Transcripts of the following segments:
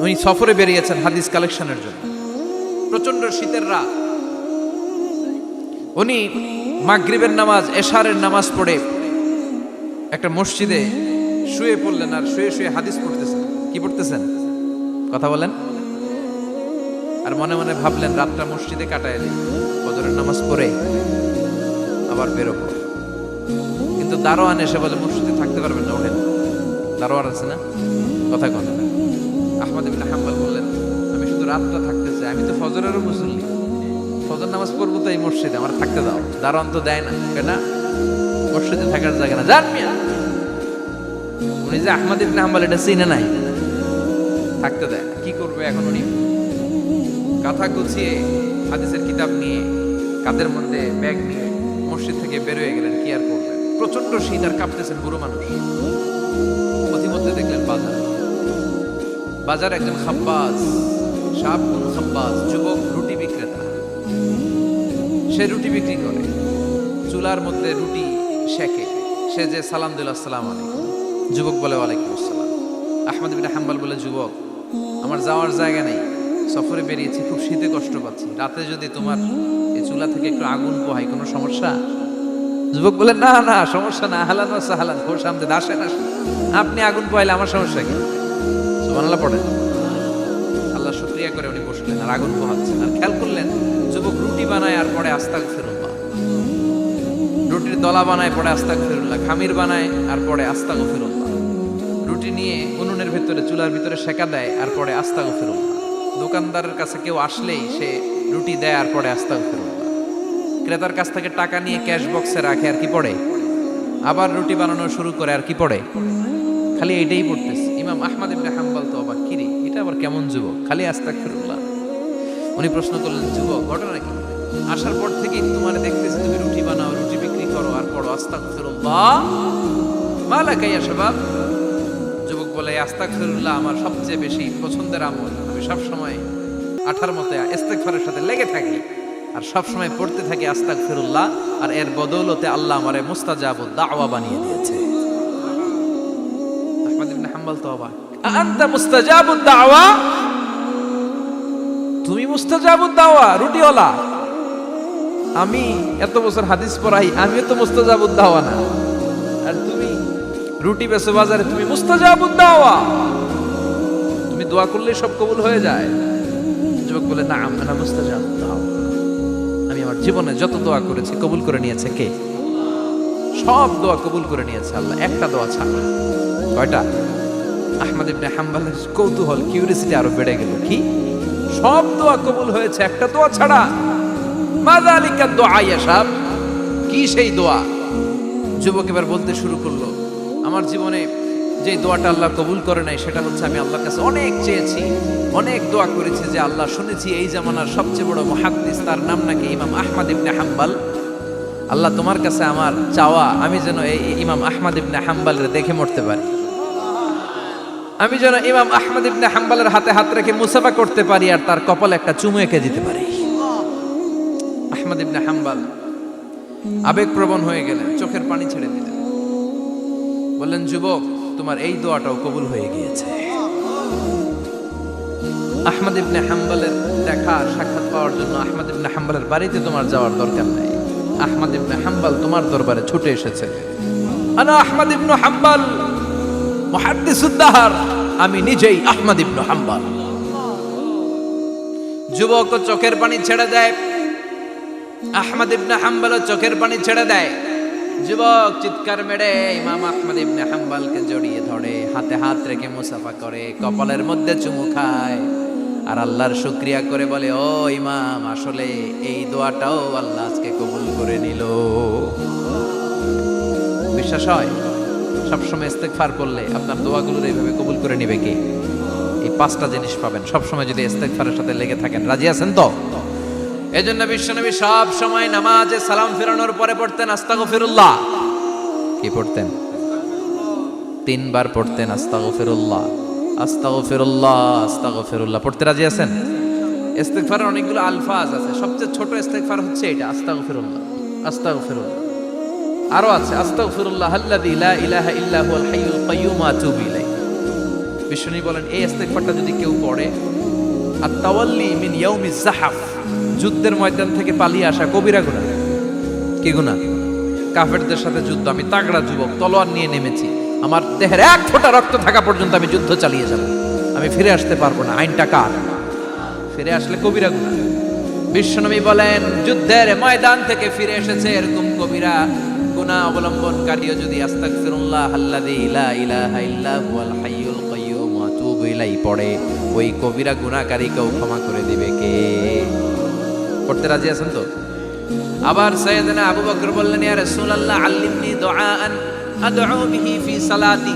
উনি সফরে বেরিয়েছেন হাদিস কালেকশনের জন্য। প্রচন্ড শীতের রাত, উনি মাগরিবের নামাজ, এশারের নামাজ পড়ে একটা মসজিদে শুয়ে পড়লেন, আর শুয়ে শুয়ে হাদিস পড়তেছেন। কি পড়তেছেন? কথা বলেন। আর মনে মনে ভাবলেন রাতটা মসজিদে কাটায় দিই, ফজরের নামাজ পড়ে আবার বেরোবো। কিন্তু দারোয়ান এসে বলে মসজিদে থাকতে পারবেন না, ওঠেন। দারোয়ান আছে না, কথা কন। আহমদ ইবনে হাম্বল বললেন আমি শুধু রাতটা থাকতে চাই, আমি তো ফজরেরও মুসল্লি, ফজর নামাজ পড়বো তো এই মসজিদে, আমার থাকতে দাও। দারোয়ান তো দেয় না, কেন? মসজিদে থাকার জায়গা না, যান মিয়া। উনি যে আহমদ ইবনে হাম্বল এটা চিনে নাই, থাকতে দেয় না। কি করবে এখন? উনি কাঁথা গুছিয়ে হাদিসের কিতাব নিয়ে কাঁধের মধ্যে ব্যাগ নিয়ে মসজিদ থেকে বের হয়ে গেলেন। কি আর করবেন, প্রচন্ড শীত, আর কাঁপতেছেন বুড়ো মানুষ। পথিমধ্যে দেখলেন বাজার, বাজার একজন খাব্বাস, শাবুন খাব্বাস, যুবক রুটি বিক্রেতা। সে রুটি বিক্রি করে, চুলার মধ্যে রুটি সেকে। সে যে সালাম দিল আসসালামু আলাইকুম, যুবক বলে ওয়ালাইকুম আসসালাম। আহমদ ইবনে হাম্বল বলে যুবক আমার যাওয়ার জায়গা নেই, সফরে বেরিয়েছি, খুব শীতে কষ্ট পাচ্ছি, রাতে যদি তোমার এই চুলা থেকে একটু আগুন পোহাই কোনো সমস্যা? যুবক বলে না না সমস্যা না, আহলান ওয়া সাহলান, খোশ আমদেদ, আসেন আসেন, আপনি আগুন পোহাইলে আমার সমস্যা কি? সুবহানাল্লাহ পড়েন। আল্লাহ শুকরিয়া করে উনি বসলেন আর আগুন পোহাচ্ছেন। আর খেয়াল করলেন যুবক রুটি বানায় আর পরে আস্তাগফিরুল্লাহ, রুটির দলা বানায় পরে আস্তাগফিরুল্লাহ, খামির বানায় আর পরে আস্তাগফিরুল্লাহ, রুটি নিয়ে উনুনের ভিতরে চুলার ভিতরে সেকা দেয় আর পরে আস্তাগফিরুল্লাহ। দোকানদারের কাছে কেউ আসলেই সে রুটি দেয় আর পরে আস্তাগফিরুল্লাহ। ক্রেতার কাছ থেকে টাকা নিয়ে ক্যাশ বক্সে রাখে আর কি পড়ে? আবার রুটি বানানো শুরু করে আর কি পড়ে? খালি এইটাই পড়তেছে। ইমাম আহমদ ইবনে হাম্বল তো অবাক, কিরে এটা আবার কেমন যুবক, খালি আস্তাগফিরুল্লাহ। উনি প্রশ্ন করলেন যুবক ঘটনা কি? আসার পর থেকেই তোমার দেখতেছি তুমি রুটি বানাও, রুটি বিক্রি করো আর পড়ো আস্তাগফিরুল্লাহ, মালাকা ইয়া শাবাব। যুবক বলে আস্তাগফিরুল্লাহ আমার সবচেয়ে বেশি পছন্দের আমল, আমি সবসময় আঠার মতো ইস্তেগফারের সাথে লেগে থাকি আর সবসময় পড়তে থাকি আস্তাগফিরুল্লাহ, আর এর বদৌলতে আল্লাহ আমারে মুস্তাজাবুদ দাওয়া বানিয়ে দিয়েছে। আহমদ ইবনে হাম্বল তো অবাক, আনতা মুস্তাজাবুদ দাওয়া, তুমি মুস্তাজাবুদ দাওয়া রুটিওয়ালা? আমি এত বছর হাদিস পড়াই, আমিও তো মুস্তাজাবুদ দাওয়া না, আর তুমি রুটি বেচো বাজারে, তুমি মুস্তাজাবুদ দাওয়া, তুমি দোয়া করলে সব কবুল হয়ে যায়? যুবক বলে না আনা মুস্তাজাবুদ দাওয়া, আমি আমার জীবনে যত দোয়া করেছি কবুল করে নিয়েছে কে? সব দোয়া কবুল করে নিয়েছে আল্লাহ, একটা দোয়া ছাড়া। কয়টা? আহমদ ইবনে হাম্বলের কৌতূহল, কিউরিসিটি আরো বেড়ে গেল। কি? সব দোয়া কবুল হয়েছে একটা দোয়া ছাড়া। মাযালিকা দুআ ইয়া শাব, কি সেই দোয়া? যুবক এবার বলতে শুরু করলো আমার জীবনে যে দোয়াটা আল্লাহ কবুল করে নাই সেটা হচ্ছে আমি আল্লাহর কাছে অনেক চেয়েছি, অনেক দোয়া করেছি যে আল্লাহ শুনেছি এই জামানার সবচেয়ে বড় মুহাদ্দিস, তার নাম নাকি ইমাম আহমদ ইবনে হাম্বল। আল্লাহ তোমার কাছে আমার চাওয়া আমি যেন এই ইমাম আহমদ ইবনে হাম্বলের দেখে মরতে পারি, আমি যেন ইমাম আহমদ ইবনে হাম্বলের হাতে হাত রেখে মুসাফা করতে পারি আর তার কপালে একটা চুমু এঁকে দিতে পারি। আহমদ ইবনে হাম্বল আবেগপ্রবণ হয়ে গেলেন, চোখের পানি ছেড়ে দিলেন, বললেন যুবক তোমার এই দোয়াটাও কবুল হয়ে গিয়েছে। আহমদ ইবনে হাম্বলের দেখা সাক্ষাৎ পাওয়ার জন্য আহমদ ইবনে হাম্বলের বাড়িতে তোমার যাওয়ার দরকার নাই, আহমদ ইবনে হাম্বল তোমার দরবারে ছুটে এসেছে। আনা আহমদ ইবনে হাম্বল মুহাদ্দিসুদ দাহর, আমি নিজেই আহমদ ইবনে হাম্বল। যুবক চোখের পানি ছেড়ে দেয়, আহমদ ইবনে হাম্বল চোখের পানি ছেড়ে দেয়। যুবক চিৎকার মেরে ইমাম আহমদ ইবনে হাম্বলকে জড়িয়ে ধরে, হাতে হাত রেখে মুসাফা করে, কপালের মধ্যে চুমু খায় আর আল্লাহর শুকরিয়া করে বলে ও ইমাম আসলে এই দোয়াটাও আল্লাহ আজকে কবুল করে নিল। বিশ্বাস হয় সবসময় ইস্তেগফার করলে আপনার দোয়াগুলোর এইভাবে কবুল করে নিবে কে? এই পাঁচটা জিনিস পাবেন সবসময় যদি ইস্তেগফারের সাথে লেগে থাকেন। রাজি আছেন তো? এজন্য বিশ্বনবী সব সময় নামাজে সালাম ফেরানোর পরে পড়তেন আস্তাগফিরুল্লাহ। কি পড়তেন? 3 বার পড়তেন আস্তাগফিরুল্লাহ, আস্তাগফিরুল্লাহ, আস্তাগফিরুল্লাহ। পড়তে রাজি আছেন? ইস্তেগফারের অনেকগুলো আলফাজ আছে, সবচেয়ে ছোট ইস্তেগফার হচ্ছে এটা আস্তাগফিরুল্লাহ, আস্তাগফিরুল্লাহ। আরো আছে আস্তাগফিরুল্লাহ আল্লাযী লা ইলাহা ইল্লা হুয়াল হাইয়ুল কাইয়্যুম ওয়া আতুবু ইলাইহি। বিষ্ণু বলেন এই ইস্তেগফারটা যদি কেউ পড়ে, আর তাওয়াল্লি মিন ইয়াউমিজ জাহাফ, যুদ্ধের ময়দান থেকে পালিয়ে আসা কবিরা গুনাহ। কি গুনাহ? কাফেরদের সাথে যুদ্ধ, আমি তাগড়া যুবক, তলোয়ার নিয়ে নেমেছি, আমার দেহের এক ফোঁটা রক্ত থাকা পর্যন্ত আমি যুদ্ধ চালিয়ে যাব, আমি ফিরে আসতে পারবো না, আইনটা কার? ফিরে আসলে কবিরা গুনাহ। বিশ্বনবী বলেন যুদ্ধের ময়দান থেকে ফিরে এসেছে এরকম কবিরা গুনাহ অবলম্বনকারীও যদি আস্তাগফিরুল্লাহ আল্লাযী লা ইলাহা ইল্লা হুয়াল হাইয়ুল কাইয়্যুম ওয়া আতুবু ইলাইহি পড়ে, ওই কবিরা গুনাহকারীকেও ক্ষমা করে দিবে কে? পড়তে রাজি আছেন তো? আবার সাইয়েদনা আবু বকর বললেন, ইয়া রাসূলুল্লাহ আল্লিমনি দুআআন আদউ বিহি ফি সালাতি,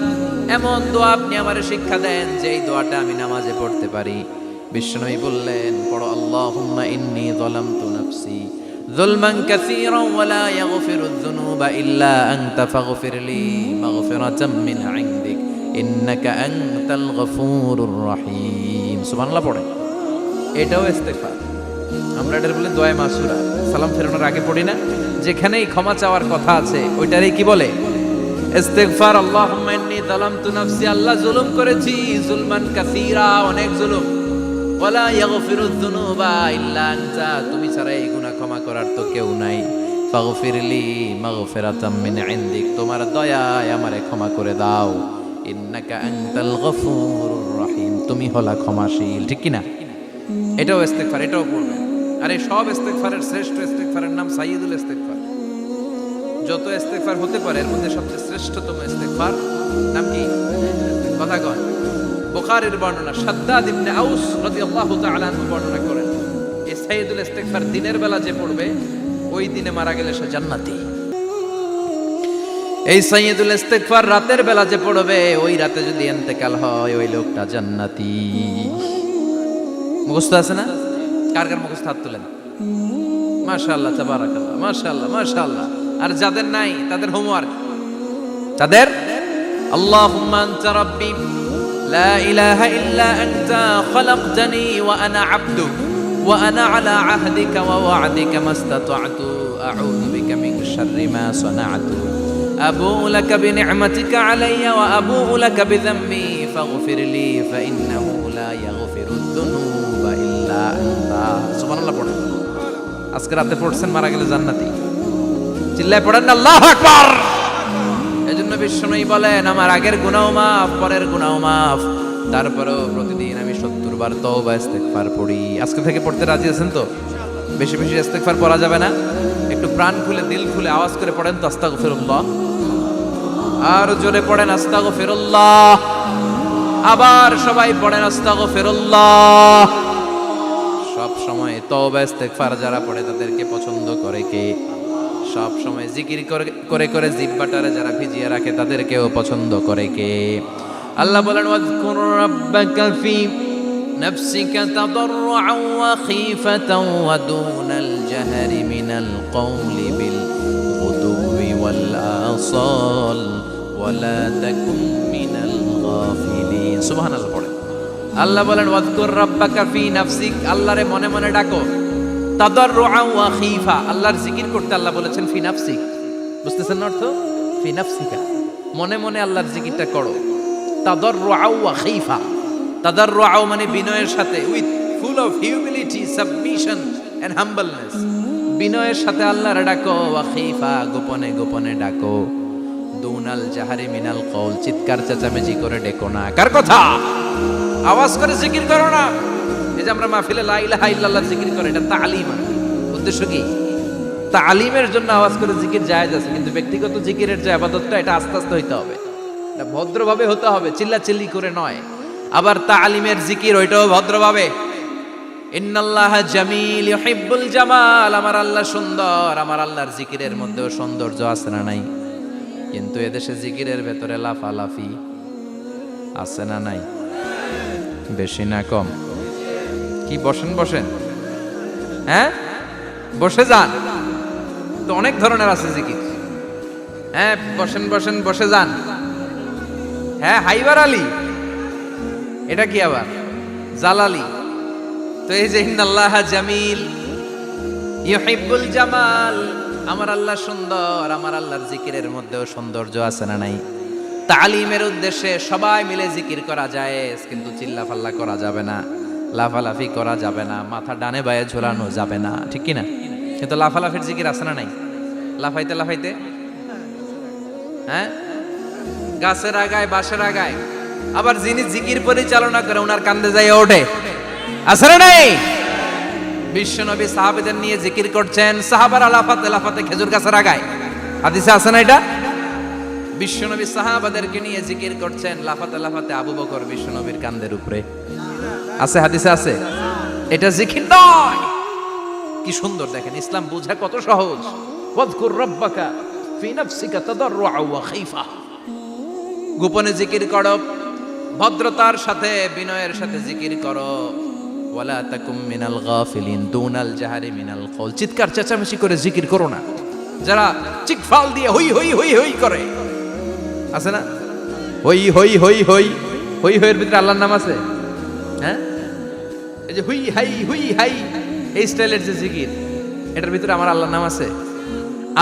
এমন দোয়া আপনি আমারে শিক্ষা দেন যে এই দোয়াটা আমি নামাজে পড়তে পারি। বিশ্বনবী বললেন, পড়ো আল্লাহুম্মা ইন্নী যালামতু নাফসি যুলমান কাসীরান ওয়া লা ইয়াগফিরুয যুনুবা ইল্লা আনতা ফাগফিরলি মাগফিরাতাম মিন ইনদিক ইন্নাকা আনতাল গফুরুর রহিম। সুবহানাল্লাহ পড়ে, এটাও ইস্তেগফার। আমরা এটার বলে দোয়া মাসুরা, সালাম ফেরানোর আগে পড়ি না? যেখানেই ক্ষমা চাওয়ার কথা আছে ওইটারই কি বলে? ইস্তেগফার। আল্লাহুম্মা ইন্নী যালামতু নাফসি, আল্লাহ জুলুম করেছি, যুলমান কাসীরা, অনেক জুলুম, ওয়ালা ইয়াগফিরুয যুনুবা ইল্লা আনতা, তুমি ছাড়া এই গুনাহ ক্ষমা করার তো কেউ নাই। ফাগফিরলি মাগফিরাতাম মিন ইনদিক, তোমার দয়ায় আমারে ক্ষমা করে দাও। ইন্নাকা আনতাল গফুরুর রহিম, তুমি হলা ক্ষমাশীল। ঠিক কি না? এটাও ইস্তেগফার, এটাও পড়বেন। আর এই সব ইস্তেগফারের শ্রেষ্ঠ ইস্তেগফারের নাম সাইয়্যিদুল ইস্তেগফার। যত ইস্তেগফার হতে পারে এর মধ্যে সবচেয়ে শ্রেষ্ঠতম ইস্তেগফার নাম কি? কথা কয়। বুখারীর বর্ণনা, শাদ্দাদ ইবনে আউস রাদিয়াল্লাহু তাআলা আনহু বর্ণনা করেন, এই সাইয়্যিদুল ইস্তেগফার দিনের বেলা যে পড়বে ওই দিনে মারা গেলে সে জান্নাতি। এই সাইয়্যিদুল ইস্তেগফার রাতের বেলা যে পড়বে ওই রাতে যদি ইন্তেকাল হয় ওই লোকটা জান্নাতি। মুখস্থ আছে না? কার কার মুখস্থ? হাত তুলেন। মাশাআল্লাহ, তাবারাকাল্লাহ, মাশাআল্লাহ, মাশাআল্লাহ। আর যাদের নাই তাদের হোমওয়ার্ক, তাদের আল্লাহুম্মা আনতা রাব্বি লা ইলাহা ইল্লা আনতা খালাকতানি ওয়া আনা আবদুক ওয়া আনা আলা আহদিকা ওয়া ওয়া'দিকা মাস্তাতা'তু আউযু বিকা মিন শাররি মা সানা'তু আবু'ু লাকা বিনি'মাতিকা আলাইয়া ওয়া আবু'ু লাকা বিযামবি ফাগফিরলি ফাইন্নাহু লা ইয়াগফিরুয যুনুবা ইল্লা আনতা। সুবহানাল্লাহ পড়েন। আজকে রাতে পড়ছেন, মারা গেলে জান্নাতি। চিল্লায় পড়েন না আল্লাহু আকবার। এজন্য বিশ্বনবী বলেন আমার আগের গুনাহ মাফ, পরের গুনাহ মাফ, তারপরেও প্রতিদিন আমি 70 বার তওবা ইস্তেগফার পড়ি। আজকে থেকে পড়তে রাজি আছেন তো? বেশি বেশি ইস্তেগফার পড়া যাবে না? একটু প্রাণ খুলে দিল খুলে আওয়াজ করে পড়েন তো আস্তাগফিরুল্লাহ। আর জোরে পড়েন আস্তাগফিরুল্লাহ। আবার সবাই পড়েন আস্তাগফিরুল্লাহ। সব সময় তওবা ইস্তেগফার যারা পড়ে তাদেরকে পছন্দ করে কে? সব সময় জিকির করে করে জিহ্বাটারে যারা ভিজিয়ে রাখে তাদেরকেও পছন্দ করে কে? আল্লাহ বলেন ওয়াজকুর রাব্বাকা ফি নাফসিকা তাদাররুআন ওয়া খীফাতান ওয়া দুনাল জাহরি মিনাল কওলি বিল গুদুবি ওয়াল আসাল ওয়া লা তাকুন মিনাল গাফিলিন। সুবহানাল্লাহ পড়েন। আল্লাহ বলেন ওয়াজকুর রাব্বাকা ফি নাফসিক, আল্লাহরে মনে মনে ডাকো। তাদাররুআন ওয়া খীফা, আল্লাহর জিকির করতে আল্লাহ বলেছেন ফি নাফসিক। বুঝতেছেন না অর্থ? ফি নাফসিকা, মনে মনে আল্লাহর জিকিরটা করো। তাদাররুআন ওয়া খীফা, তাদাররুআ মানে বিনয়ের সাথে, with full of humility, submission and humbleness, বিনয়ের সাথে আল্লাহর ডাকো। ওয়া খীফা, গোপনে গোপনে ডাকো। দুনাল জাহারি মিনাল কওল, চিৎকার চেঁচামেচি করে ডেকো না। কার কথা? আওয়াজ করে জিকির করো না। এই যে আমরা মাহফিলে লা ইলাহা ইল্লাল্লাহ জিকির করে, এটা তালিম। উদ্দেশ্য কি? তালিমের জন্য আওয়াজ করে জিকির জায়েজ আছে, কিন্তু ব্যক্তিগত জিকিরের যে ইবাদতটা এটা আস্তে আস্তে হইতে হবে, এটা ভদ্রভাবে হতে হবে, চিল্লাচিল্লি করে নয়। আবার তালিমের জিকির ওইটাও ভদ্রভাবে। ইন্নাল্লাহা জামিল ইউহিব্বুল জামাল, আমার আল্লাহ সুন্দর, আমার আল্লাহর জিকিরের মধ্যেও সৌন্দর্য আছে না নাই? কিন্তু এদেশে জিকিরের ভেতরে লাফালাফি আছে না নাই? বেশি না কম? কি বসেন বসেন, হ্যাঁ বসে যান তো, অনেক ধরনের আছে জিকির। হ্যাঁ বসেন বসেন, বসে যান। হ্যাঁ হাইবার আলী, এটা কি আবার জালালি? তো এই যে ইন্নাল্লাহা জামিল ইউহিব্বুল জামাল, আমার আল্লাহ সুন্দর, আমার আল্লাহর জিকিরের মধ্যেও সৌন্দর্য আছে না নাই? তালিমের উদ্দেশ্যে সবাই মিলে জিকির করা যায়, কিন্তু চিল্লাফাল্লা করা যাবে না, লাফালাফি করা যাবে না, মাথা ডানে বায়ে ঝোলানো যাবে না, ঠিক কি না? কিন্তু লাফালাফির জিকির আছে না নাই? লাফাইতে লাফাইতে, হ্যাঁ, গাছের আগায় বাঁশের আগায়, আবার যিনি জিকির পরিচালনা করে ওনার কান্দে যাই ওঠে, আছে না নাই? বিশ্বনবী সাহাবাদের নিয়ে জিকির করছেন, সাহাবারা লাফাতে লাফাতে খেজুর গাছের আগায়, হাদিসে আছে না এটা? বিশ্বনবী সাহাবাদেরকে নিয়ে জিকির করছেন, লাফাতে লাফাতে আবু বকর বিশ্বনবীর কান্দের উপরে, আছে হাদিসে আছে। এটা জিকির নয়। কি সুন্দর দেখেন, ইসলাম বোঝা কত সহজ। ওয়াযকুর রাব্বাকা ফি নাফসিকা তাদাররুআ ওয়া খাইফা, গোপনে জিকির করো, ভদ্রতার সাথে বিনয়ের সাথে জিকির করো। ওয়ালা তাকুম মিনাল গাফিলিন দুনাল জাহারি মিনাল কওল, চিৎকার চেঁচামেচি করে জিকির করো না। যারা চিকফাল দিয়ে হই হই হই হই করে, আছে না? হই হই হই হই হই হইয়ের ভিতরে আল্লাহর নাম আছে, হ্যাঁ? এই যে হুই হাই হুই হাই, এই স্টাইলের যে জিকির, এটার ভিতরে আমার আল্লাহর নাম আছে?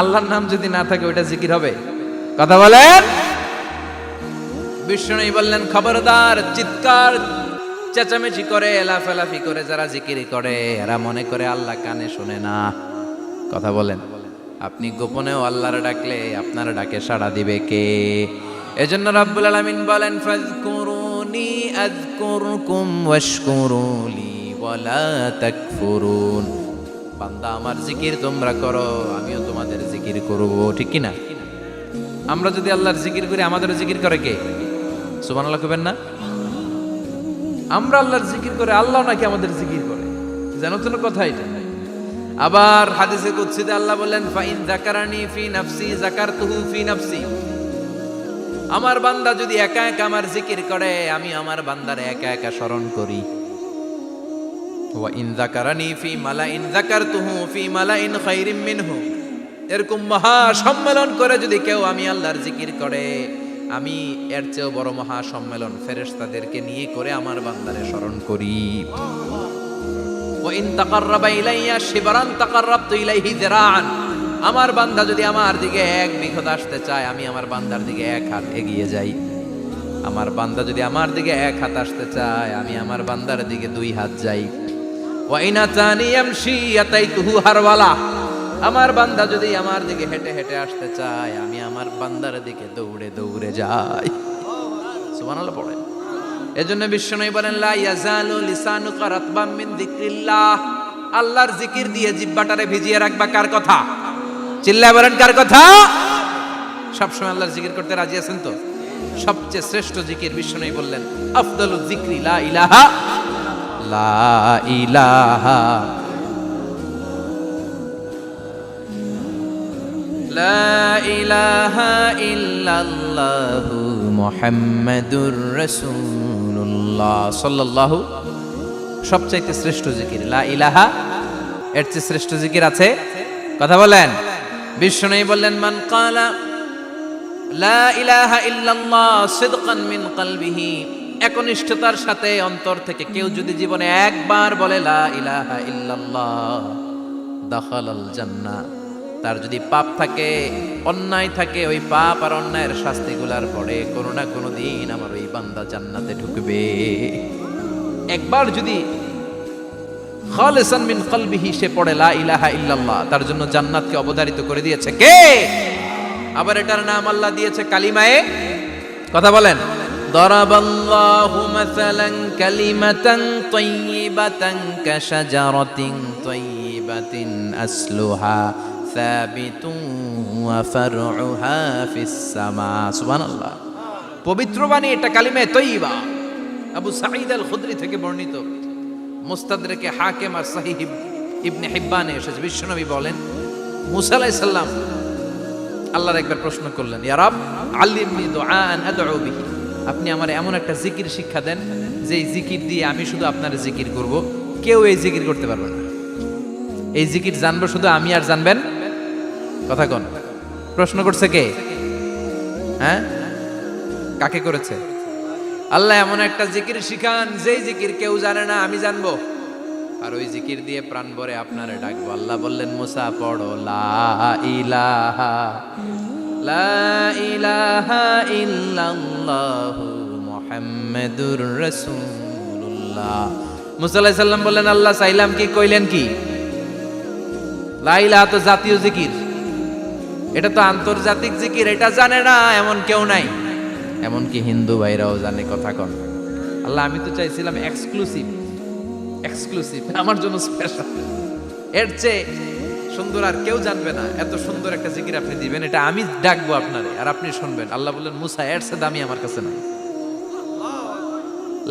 আল্লাহর নাম যদি না থাকে ওইটা জিকির হবে? কথা বলেন। বিষ্ণু বললেন, খবরদার, চিৎকার চেঁচামেচি করে লাফালাফি করে যারা জিকির করে এরা মনে করে আল্লাহ কানে শোনে না। কথা বলেন। আপনি গোপনেও আল্লাহর ডাকলে আপনার ডাকে সাড়া দিবে কে? এজন্য রাব্বুল আলামিন বলেন, ফাযকুরুনি আযকুরকুম ওয়াশকুরুলি ওয়ালা তাকফুরুন। বান্দা আমার জিকির তোমরা করো, আমিও তোমাদের জিকির করব, ঠিক কি না? আমরা যদি আল্লাহর জিকির করি, আমাদেরও জিকির করে কে? সুবহানাল্লাহ কইবেন না? আমরা আল্লাহর জিকির করে, আল্লাহ নাকি আমাদের জিকির করে, জানো তো কথা এটা। আবার হাদিসে কুদসিতে আল্লাহ বলেন, ফাইন যাকারানি ফি নাফসি যাকারতুহু ফি নাফসি। আমার বান্দা যদি একা একা আমার জিকির করে, আমি আমার বান্দারে একা একা স্মরণ করি। ওয়া ইন যাকারানি ফি মালাইন যাকারতুহু ফি মালাইন খায়রিম মিনহু। এরকম মহা সম্মেলন করে যদি কেউ আমি আল্লাহর জিকির করে, আমি এর চেয়েও বড় মহা সম্মেলন ফেরেশতাদেরকে নিয়ে করে আমার বান্দারে স্মরণ করি। ওয়া ইন তাকাররাবা ইলাইয়া শিবরান তাকাররাবতু ইলাইহি যিরাআন। আমার বান্দা যদি আমার দিকে এক বিঘত আসতে চায়, আমি আমার বান্দার দিকে এক হাত এগিয়ে যাই। আমার বান্দা যদি আমার দিকে এক হাত আসতে চায়, আমি আমার বান্দার দিকে দুই হাত যাই। ওয়া ইন আতানি ইয়ামশি আতাইতুহু হারওয়ালা। আমার বান্দা যদি আমার দিকে হেঁটে হেঁটে আসতে চায়, আমি আমার বান্দার দিকে দৌড়ে দৌড়ে যাই। সুবহানাল্লাহ পড়েন। এজন্য বিশ্বনবী বলেন, লা ইয়াজালু লিসানুকা রাতবাম মিন যিকরিল্লাহ। আল্লাহর জিকির দিয়ে জিহ্বাটারে ভিজিয়ে রাখবা। কার কথা? চিল্লায় বলেন, কার কথা? সবসময় আল্লাহর জিকির করতে রাজি আছেন তো? সবচেয়ে শ্রেষ্ঠ জিকির বিশ্বনবী বললেন, আফদালুজ যিকরি লা ইলাহা লা ইলাহা লা ইলাহা ইল্লাল্লাহু মুহাম্মাদুর রাসূলুল্লাহ সাল্লাল্লাহু। সবচাইতে শ্রেষ্ঠ জিকির লা ইলাহা, এর চেয়ে শ্রেষ্ঠ জিকির আছে? কথা বলেন। বিশ্বনবী বললেন, মান ক্বালা লা ইলাহা ইল্লাল্লাহ সিদকান মিন কলবিহি, একনিষ্ঠতার সাথে অন্তর থেকে কেউ যদি জীবনে একবার বলে লা ইলাহা ইল্লাল্লাহ, দাখালাল জান্নাহ। তার যদি পাপ থাকে, অন্যায় থাকে, ওই পাপ আর অন্যায়ের শাস্তিগুলার পরে কোনো না কোনো দিন আমার ওই বান্দা জান্নাতে ঢুকবে। একবার যদি খালিসান মিন কলবিহি সে পড়ে লা ইলাহা ইল্লাল্লাহ, তার জন্য জান্নাতকে অবধারিত করে দিয়েছে কে? আবার এটার নাম আল্লাহ দিয়েছে কালিমায়ে। কথা বলেন। দরাবাল্লাহু মাসালান কালিমাতান তাইয়িবাতান কাশাজারাতিন তাইয়িবাতিন আসলুহা সাবিতুন ওয়া ফারউহা ফিস সামা। সুবহানাল্লাহ। পবিত্র বাণী এটা কালিমায়ে তাইয়িবা। আবু সাঈদ আল খুদরি থেকে বর্ণিত, মুস্তাদরেকে হাকিম আর সহিহ ইবনে হিব্বানে এসেছে। বিশ্বনবী বলেন, মুসা আলাইহিস সালাম আল্লাহর একবার প্রশ্ন করলেন, ইয়া রাব আল্লিমনি দুআআন আদউ বিহি। আপনি আমার এমন একটা জিকির শিক্ষা দেন যে জিকির দিয়ে আমি শুধু আপনার জিকির করব, কেউ এই জিকির করতে পারবে না। এই জিকির জানবো শুধু আমি, আর জানবেন। কথা কোন? প্রশ্ন করছে কে? হ্যাঁ, কাকে করেছে? আল্লাহ এমন একটা জিকির শিখান যেই জিকির কেউ জানে না, আমি জানবো, আর ওই জিকির দিয়ে প্রাণ ভরে আপনারে ডাকবো। আল্লাহ বললেন, মুসা পড়ো লা ইলাহা লা ইলাহা ইল্লাল্লাহু মুহাম্মাদুর রাসূলুল্লাহ। মুসা আলাইহিস সালাম বললেন, আল্লাহ চাইলাম কি, কইলেন কি? লা ইলাহা তো জাতীয় জিকির, এটা তো আন্তর্জাতিক জিকির, এটা জানে না এমন কেউ নাই। এমনকি হিন্দু ভাইরাও জানে। কথা কন আল্লাহ, আমি তো চাইছিলাম এক্সক্লুসিভ, আমার জন্য স্পেশাল, এর চেয়ে সুন্দর আর কেউ জানবে না। এত সুন্দর একটা জিকির আপনি দিবেন, এটা আমি ডাকবো আপনারে আর আপনি শুনবেন। আল্লাহ বললেন, মুসা এর চেয়ে দামি আমার কাছে নাই।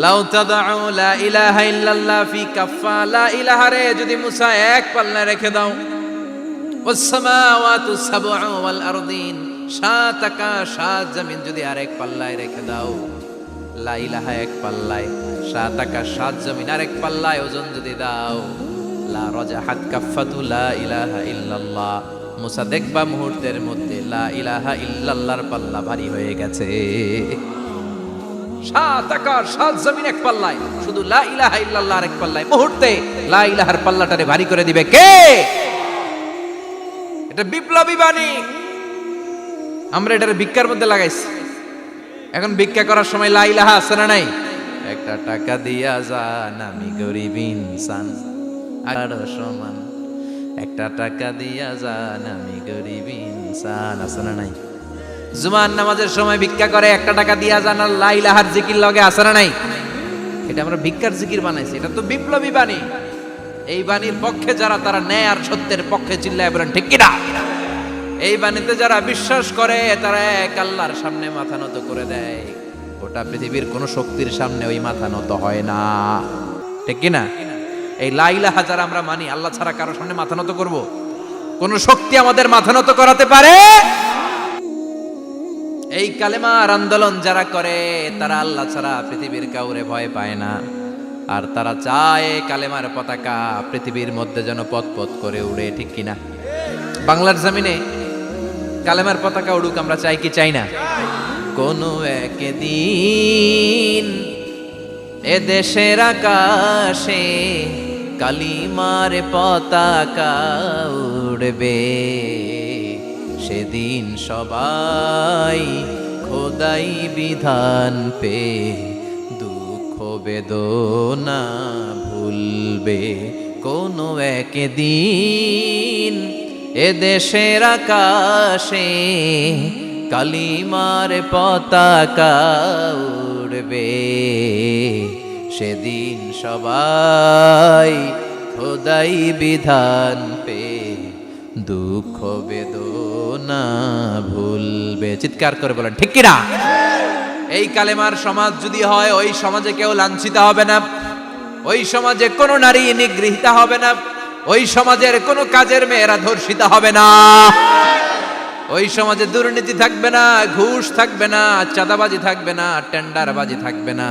লাউ তাদউ লা ইলাহা ইল্লাল্লাহ ফি কাফা, লা ইলাহা রে যদি মুসা এক পাল্লায় রেখে দাও, ওয়াস সামাওয়াতু সাবউ ওয়াল আরদিন, সাত আকাশ সাত জমিন যদি আরেক পাল্লায় রেখে দাও, লা ইলাহা এক পাল্লায়, সাত আকাশ সাত জমিন আরেক পাল্লায় ওজন যদি দাও, লা রাজাহাত কাফাতু লা ইলাহা ইল্লাল্লাহ, মুসা দেখবা মুহূর্তের মধ্যে লা ইলাহা ইল্লাল্লাহর পাল্লা ভারী হয়ে গেছে। সাত আকাশ সাত জমিন এক পাল্লায়, শুধু লা ইলাহা ইল্লাল্লাহ আরেক পাল্লায়, মুহূর্তে লা ইলাহার পাল্লাটারে ভারী করে দিবে কে? এটা বিপ্লবী বাণী। আমরা এটার ভিক্ষার মধ্যে লাগাইছি। এখন ভিক্ষা করার সময় লা ইলাহা আছে না নাই? একটা টাকা দিয়া যান, আমি গরিব ইনসান আর সমান, একটা টাকা দিয়া যান, আমি গরিব ইনসান, আছে না নাই? জুমার নামাজের সময় ভিক্ষা করে, একটা টাকা দিয়া যান, আর লা ইলাহার জিকির লগে আছে না নাই? এটা আমরা ভিক্ষার জিকির বানাইছি। এটা তো বিপ্লবী বাণী। এই বাণীর পক্ষে যারা, তারা ন্যায় আর সত্যের পক্ষে চিল্লায় বলেন ঠিক কিনা? এই বাণীতে যারা বিশ্বাস করে, তারা এক আল্লাহর সামনে মাথা নত করে দেয়। গোটা পৃথিবীর কোন শক্তির সামনে ওই মাথা নত হয় না, ঠিক কিনা? এই লা ইলাহা যারা আমরা মানি, আল্লাহ ছাড়া কারো সামনে মাথা নত করব? কোন শক্তি আমাদের মাথা নত করাতে পারে? এই কালেমার আন্দোলন যারা করে, তারা আল্লাহ ছাড়া পৃথিবীর কাউরে ভয় পায় না। আর তারা চায় কালেমার পতাকা পৃথিবীর মধ্যে যেন পথ করে উড়ে, ঠিক কিনা? বাংলার জমিনে কালেমার পতাকা উড়ুক, আমরা চাই কি চাই না? কোনো একদিন এ দেশের আকাশে কালিমার পতাকা উড়বে, সেদিন সবাই খোদাই বিধান পে দুঃখ বেদনা ভুলবে। কোনো একদিন এ দেশের আকাশে কালিমার পতাকা উড়বে, সেদিন সবাই খোদাই বিধান পে দুঃখ বেদনা ভুলবে। চিৎকার করে বলেন ঠিক কিনা? এই কালেমার সমাজ যদি হয়, ওই সমাজে কেউ লাঞ্ছিত হবে না, ওই সমাজে কোনো নারী নিগৃহীতা হবে না, ওই সমাজের কোনো কাজের মেয়েরা ধর্ষিত হবে না, ওই সমাজে দুর্নীতি থাকবে না, ঘুষ থাকবে না, চাঁদাবাজি থাকবে না, টেন্ডারবাজি থাকবে না।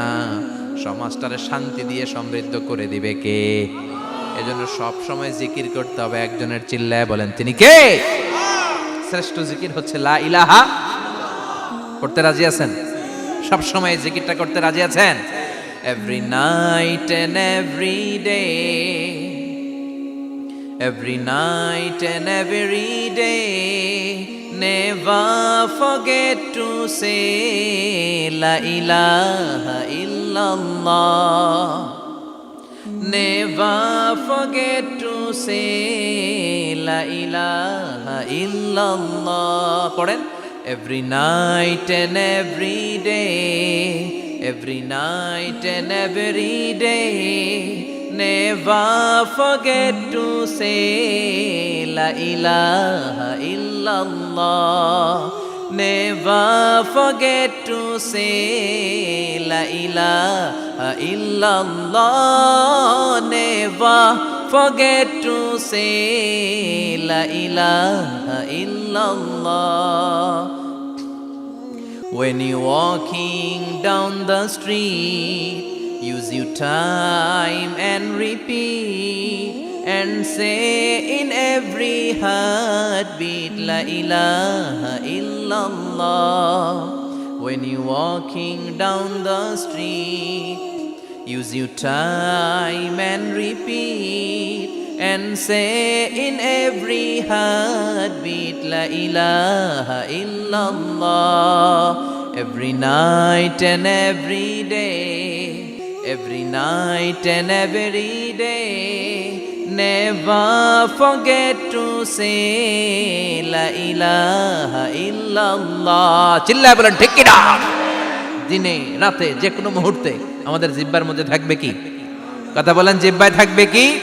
সমাজটারে শান্তি দিয়ে সমৃদ্ধ করে দিবে কে? এজন্য সব সময় জিকির করতে হবে একজনের, চিল্লায় বলেন তিনি কে? শ্রেষ্ঠ জিকির হচ্ছে লা ইলাহা। করতে রাজি আছেন? সব সময় জিকিরটা করতে রাজি আছেন? Every night and every day, every night and every day, never forget to say la ilaha illallah, never forget to say la ilaha illallah. পড়েন, every night and every day, every night and every day, never forget to say la ilaha illallah, never forget to say la ilaha illallah, never forget to say la ilaha illallah. When you're walking down the street, use your time and repeat, and say in every heartbeat la ilaha illallah. When you're walking down the street, use your time and repeat, and say in every heartbeat La ilaha illallah. Every night and every day, every night and every day, never forget to say La ilaha illallah. চিল্লায় বলেন ঠিক কিনা? দিনে রাতে যে কোনো মুহূর্তে আমাদের জিহ্বার মধ্যে থাকবে কি? কথা বলেন, জিহ্বায় থাকবে কি?